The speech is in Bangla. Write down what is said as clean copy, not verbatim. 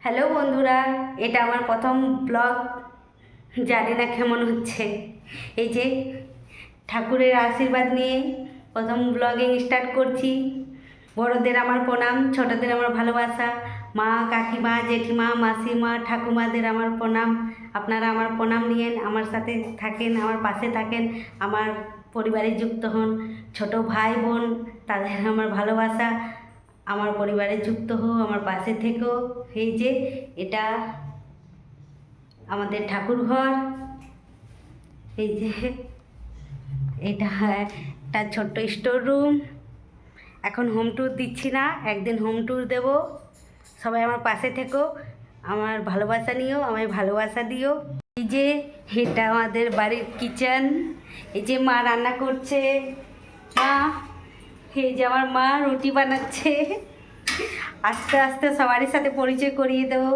হ্যালো বন্ধুরা, এটা আমার প্রথম ব্লগ। জানি না কেমন হচ্ছে। এই যে ঠাকুরের আশীর্বাদ নিয়ে প্রথম ব্লগিং স্টার্ট করছি। বড়দের আমার প্রণাম, ছোটদের আমার ভালোবাসা। মা, কাকিমা, জেঠিমা, মাসিমা, ঠাকুমাদের আমার প্রণাম। আপনারা আমার প্রণাম নিয়েন, আমার সাথে থাকেন, আমার পাশে থাকেন, আমার পরিবারে যুক্ত হন। ছোট ভাই বোন, তাদের আমার ভালোবাসা। আমার পরিবারে যুক্ত হও, আমার পাশে থেকো। এই যে এটা আমাদের ঠাকুর ঘর। এই যে এটা একটা ছোট্ট স্টোর রুম। এখন হোম ট্যুর দিচ্ছি না, একদিন হোম ট্যুর দেবো। সবাই আমার পাশে থেকো, আমার ভালোবাসা নিও, আমায় ভালোবাসা দিও। এই যে এটা আমাদের বাড়ির কিচেন। এই যে মা রান্না করছে। মা, এই যে আমার মা রুটি বানাচ্ছে। আস্তে আস্তে সবারই সাথে পরিচয় করিয়ে দেবো।